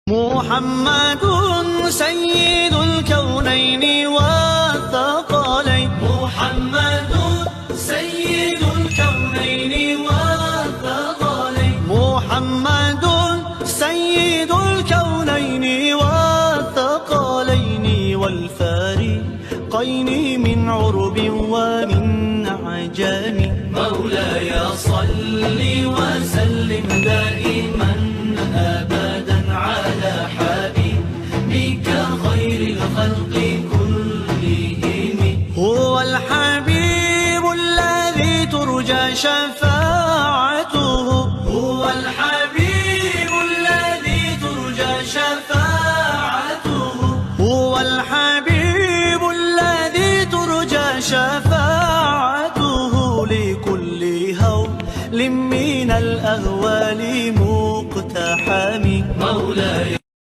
محمد سيد الكونين والثقلين. محمد سيد الكونين والثقلين. محمد سيد الكونين والثقلين والفارقين من عرب ومن عجم. مولاي صل وسلم دائما أبدا على حبيبك خير الخلق كلهم. هو الحبيب الذي ترجى شفاعته. هو الحبيب الذي ترجى شفاعته.